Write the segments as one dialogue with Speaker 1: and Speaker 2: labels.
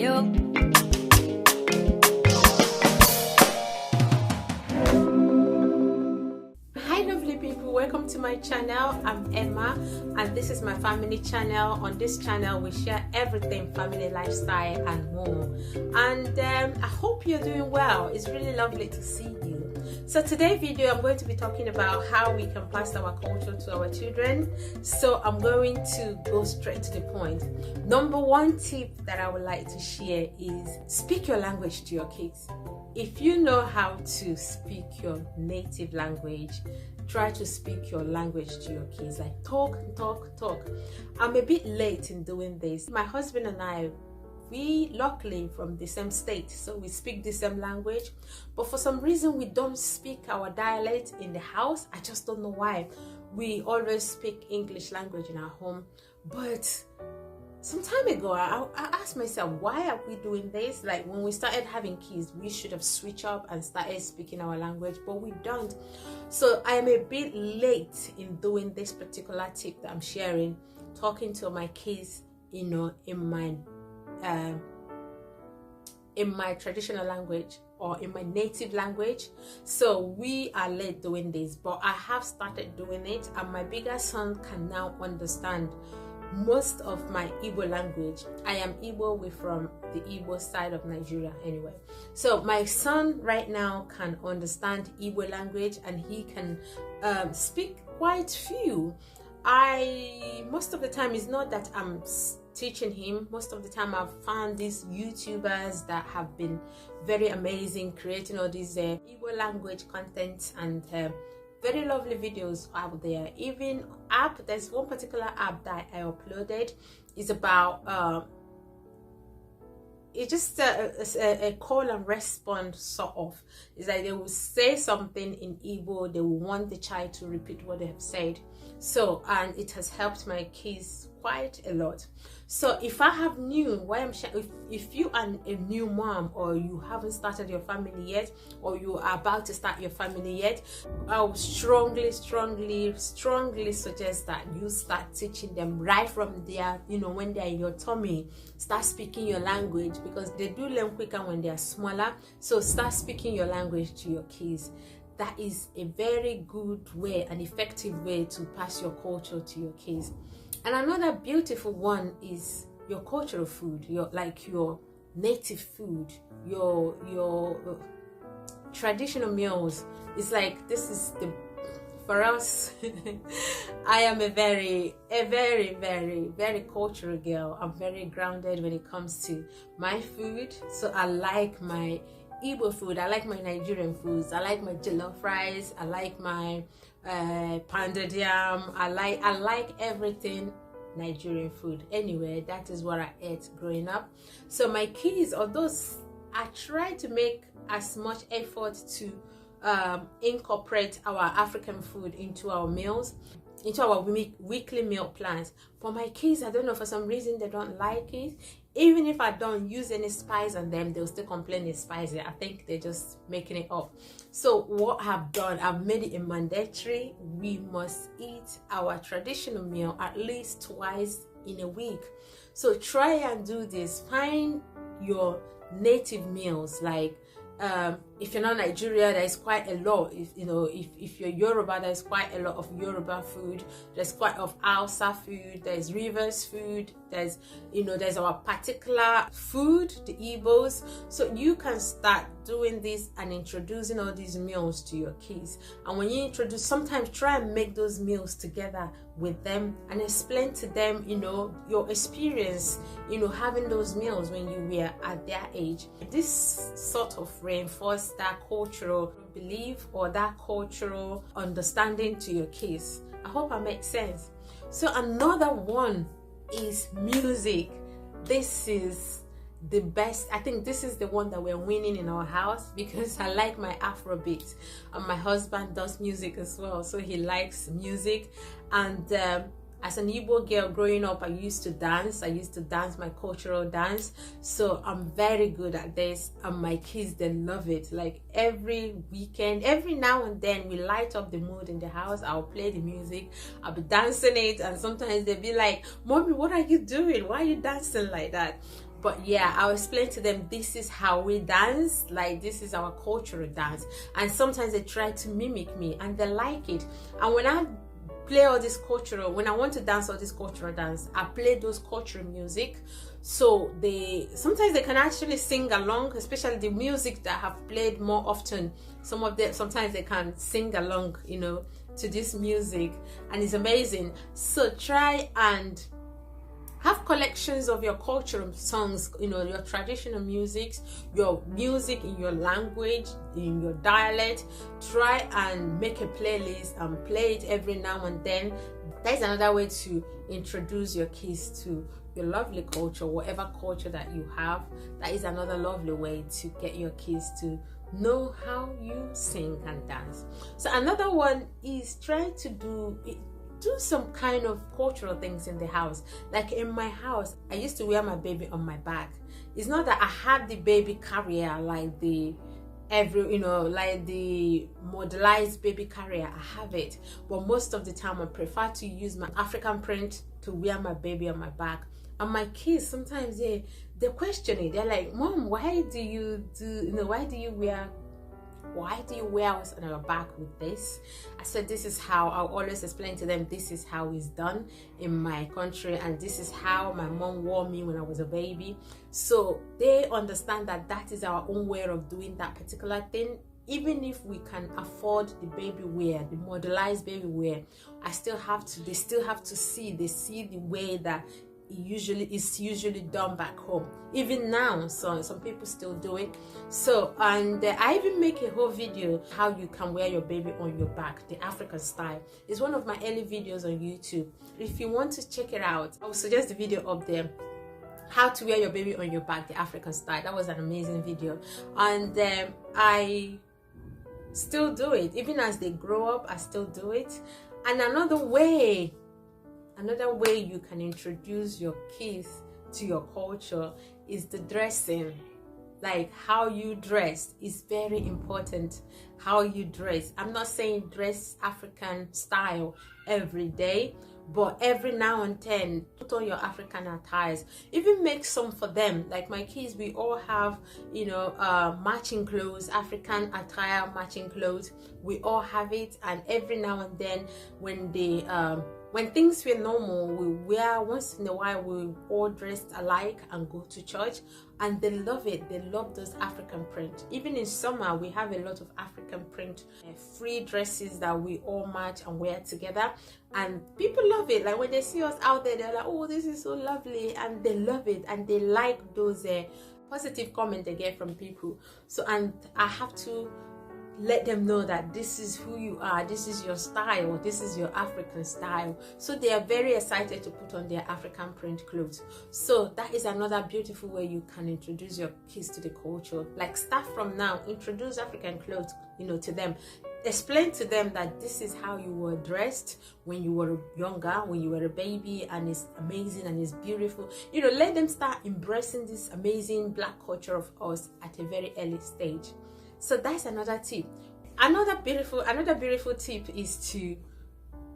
Speaker 1: Yo. Hi lovely people, welcome to my channel. I'm Emma and this is my family channel. On this channel we share everything family, lifestyle and more, and I hope you're doing well. It's really lovely to see you. So today's video I'm going to be talking about how we can pass our culture to our children. So I'm going to go straight to the point. Number one tip that I would like to share is speak your language to your kids. If you know how to speak your native language, try to speak your language to your kids. Like talk. I'm a bit late in doing this. My husband and I, we luckily from the same state, so we speak the same language, but for some reason we don't speak our dialect in the house. I just don't know why. We always speak English language in our home, but some time ago I asked myself, why are we doing this? Like when we started having kids, we should have switched up and started speaking our language, but we don't. So I am a bit late in doing this particular tip that I'm sharing, talking to my kids, you know, in my traditional language or in my native language. So we are late doing this, but I have started doing it, and my bigger son can now understand most of my Igbo language. I am Igbo, we're from the Igbo side of Nigeria anyway. So my son right now can understand Igbo language and he can speak quite few. Most of the time, it's not that I'm teaching him. Most of the time I've found these YouTubers that have been very amazing, creating all these Igbo language content and very lovely videos out there. Even there's one particular app that I uploaded. It's about it's just a call and response sort of. It's like they will say something in Igbo, they will want the child to repeat what they have said. So, and it has helped my kids quite a lot. So if I have new, why I'm if you are a new mom, or you haven't started your family yet, or you are about to start your family yet, I would strongly suggest that you start teaching them right from there, you know, when they're in your tummy. Start speaking your language, because they do learn quicker when they are smaller. So start speaking your language to your kids. That is a very good way, an effective way to pass your culture to your kids. And another beautiful one is your cultural food, your native food, your traditional meals. It's like, this is for us. I am a very cultural girl. I'm very grounded when it comes to my food. So I like my Igbo food, I like my Nigerian foods, I like my jollof rice, I like my pounded yam, I like everything Nigerian food. Anyway, that is what I ate growing up. So my kids, although I try to make as much effort to incorporate our African food into our meals, into our weekly meal plans, but my kids, I don't know, for some reason they don't like it. Even if I don't use any spice on them, they'll still complain it's spicy. I think they're just making it up. So what I've done, I've made it a mandatory. We must eat our traditional meal at least twice in a week. So try and do this. Find your native meals. Like if you're not Nigeria, there's quite a lot. If you're Yoruba, there's quite a lot of Yoruba food. There's quite of Hausa food. There's Rivers food. There's our particular food, the Igbos. So you can start doing this and introducing all these meals to your kids. And when you introduce, sometimes try and make those meals together with them and explain to them, your experience, having those meals when you were at their age. This sort of reinforce that cultural belief or that cultural understanding to your kids. I hope I make sense. So another one is music. This is the best. I think this is the one that we're winning in our house, because I like my Afrobeat, and my husband does music as well, so he likes music. And as an Igbo girl growing up, I used to dance my cultural dance, so I'm very good at this, and my kids, they love it. Like every weekend, every now and then, we light up the mood in the house. I'll play the music, I'll be dancing it, and sometimes they'll be like, "Mommy, what are you doing? Why are you dancing like that?" But yeah, I'll explain to them this is how we dance, like this is our cultural dance. And sometimes they try to mimic me and they like it. And when I play all this cultural, when I want to dance all this cultural dance, I play those cultural music, so sometimes they can actually sing along, especially the music that I have played more often. Sometimes they can sing along, you know, to this music, and it's amazing. So try and have collections of your cultural songs, you know, your traditional music, your music in your language, in your dialect. Try and make a playlist and play it every now and then. That is another way to introduce your kids to your lovely culture, whatever culture that you have. That is another lovely way to get your kids to know how you sing and dance. So another one is try to do some kind of cultural things in the house. Like in my house, I used to wear my baby on my back. It's not that I had the baby carrier like the modelized baby carrier. I have it, but most of the time I prefer to use my African print to wear my baby on my back. And my kids sometimes they question it. They're like, Mom, why do you wear us on our back with this? I said, this is how, I'll always explain to them, this is how it's done in my country, and this is how my mom wore me when I was a baby. So they understand that that is our own way of doing that particular thing. Even if we can afford the baby wear, the modelized baby wear, they still have to see the way that it's usually done back home. Even now, so some people still do it. So, and I even make a whole video how you can wear your baby on your back, the African style. It's one of my early videos on YouTube. If you want to check it out, I will suggest the video up there, how to wear your baby on your back, the African style. That was an amazing video, and I still do it. Even as they grow up, I still do it. And another way you can introduce your kids to your culture is the dressing. Like how you dress is very important. How you dress. I'm not saying dress African style every day, but every now and then put on your African attires. Even make some for them. Like my kids, we all have, you know, matching clothes, African attire matching clothes. We all have it, and every now and then when things were normal, we wear, once in a while we all dressed alike and go to church, and they love it. They love those African print. Even in summer, we have a lot of African print free dresses that we all match and wear together, and people love it. Like when they see us out there, they're like, oh, this is so lovely, and they love it, and they like those positive comments they get from people. So, and I have to let them know that this is who you are, this is your style, this is your African style. So they are very excited to put on their African print clothes. So that is another beautiful way you can introduce your kids to the culture. Like start from now, introduce African clothes, you know, to them. Explain to them that this is how you were dressed when you were younger, when you were a baby, and it's amazing and it's beautiful. You know, let them start embracing this amazing Black culture of us at a very early stage. So that's another tip. Another beautiful tip is to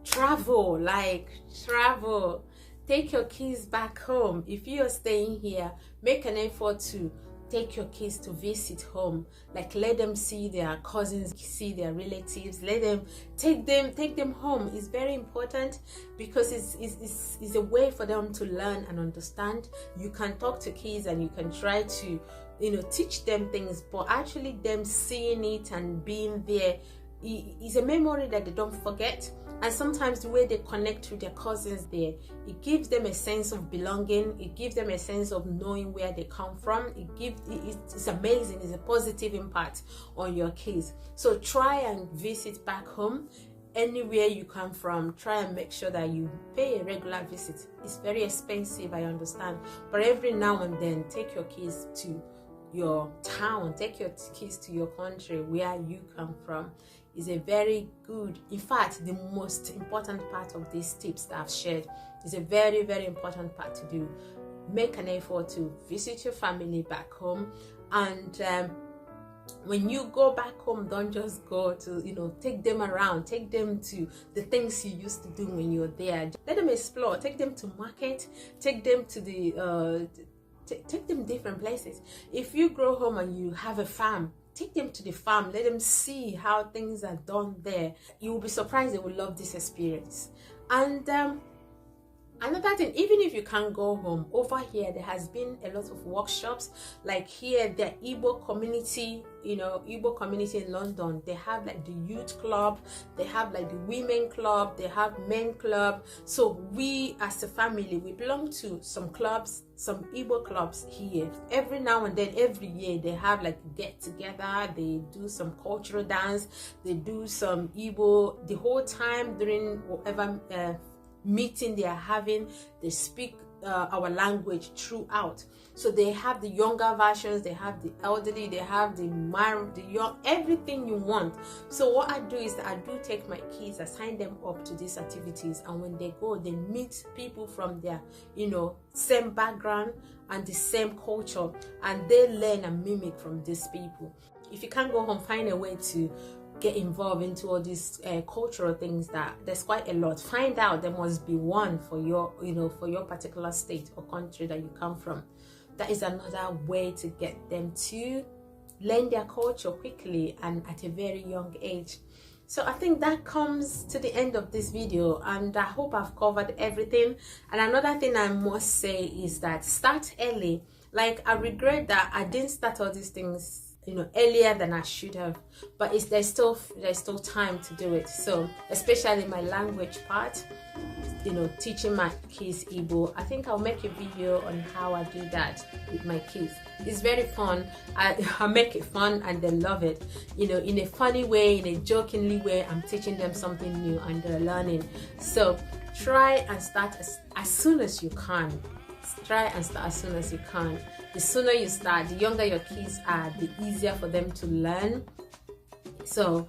Speaker 1: travel. Like travel. Take your kids back home. If you are staying here, make an effort to take your kids to visit home. Like let them see their cousins, see their relatives. Let them take them home. It's very important because it's a way for them to learn and understand. You can talk to kids and you can try to, you know, teach them things, but actually them seeing it and being there is a memory that they don't forget. And sometimes the way they connect with their cousins there, it gives them a sense of belonging. It gives them a sense of knowing where they come from. It's amazing. It's a positive impact on your kids. So try and visit back home. Anywhere you come from, try and make sure that you pay a regular visit. It's very expensive, I understand, but every now and then take your kids to your town, take your kids to your country where you come from. Is a very good, in fact, the most important part of these tips that I've shared is a very, very important part to do. Make an effort to visit your family back home, and when you go back home, don't just go to, you know, take them around, take them to the things you used to do when you were there. Let them explore, take them to market, take them to the Take them different places. If you grow home and you have a farm, take them to the farm. Let them see how things are done there. You will be surprised. They will love this experience. And another thing, even if you can't go home, over here there has been a lot of workshops. Like here, the Igbo community, Igbo community in London, they have like the youth club, they have like the women club, they have men club. So we as a family, we belong to some clubs, some Igbo clubs here. Every now and then, every year, they have like get together, they do some cultural dance, they do some Igbo the whole time during whatever meeting they are having. They speak our language throughout. So they have the younger versions, they have the elderly, they have the married, the young, everything you want. So what I do is that I do take my kids, I sign them up to these activities, and when they go, they meet people from their same background and the same culture, and they learn and mimic from these people. If you can't go home, find a way to get involved into all these cultural things. That there's quite a lot. Find out there must be one for your for your particular state or country that you come from. That is another way to get them to learn their culture quickly and at a very young age. So I think that comes to the end of this video, and I hope I've covered everything. And another thing I must say is that start early. Like, I regret that I didn't start all these things earlier than I should have, but there's still time to do it. So especially my language part, teaching my kids Igbo, I think I'll make a video on how I do that with my kids. It's very fun. I make it fun and they love it, in a funny way, in a jokingly way. I'm teaching them something new and they're learning. So try and start as soon as you can. Try and start as soon as you can. The sooner you start, the younger your kids are, the easier for them to learn. So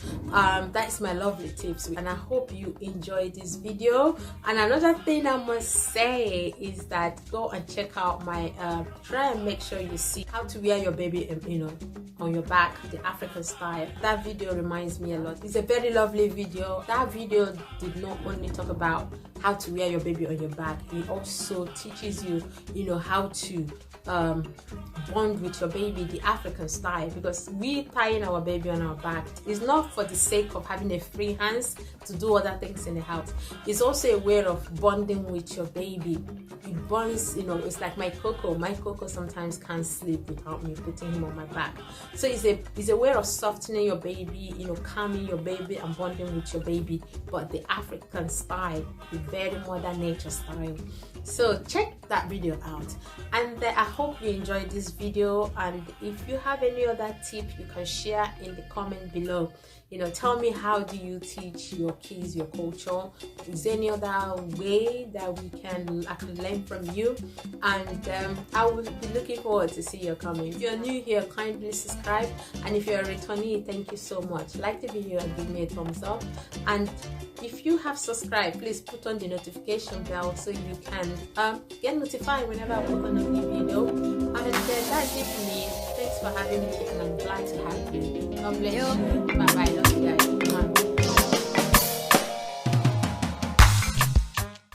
Speaker 1: that's my lovely tips, and I hope you enjoyed this video. And another thing I must say is that go and check out my try and make sure you see how to wear your baby on your back, the African style. That video reminds me a lot. It's a very lovely video. That video did not only talk about how to wear your baby on your back, it also teaches you how to bond with your baby the African style, because we tying our baby on our back is not for the sake of having a free hands to do other things in the house. It's also a way of bonding with your baby. It bonds, it's like my Coco sometimes can't sleep without me putting him on my back. So it's a way of softening your baby, calming your baby and bonding with your baby, but the African style, the very modern nature style. So check that video out, and I hope you enjoyed this video. And if you have any other tip, you can share in the comment below. Tell me, how do you teach your kids your culture? Is there any other way that I can learn from you? And I will be looking forward to see your comment. If you're new here, kindly subscribe, and if you're a returnee, thank you so much. Like the video and give me a thumbs up. And if you have subscribed, please put on the notification bell so you can get notified whenever I put on a new video. And that's it for me. Thanks for having me, and I'm glad to have you. God bless you. Bye bye. Love you guys.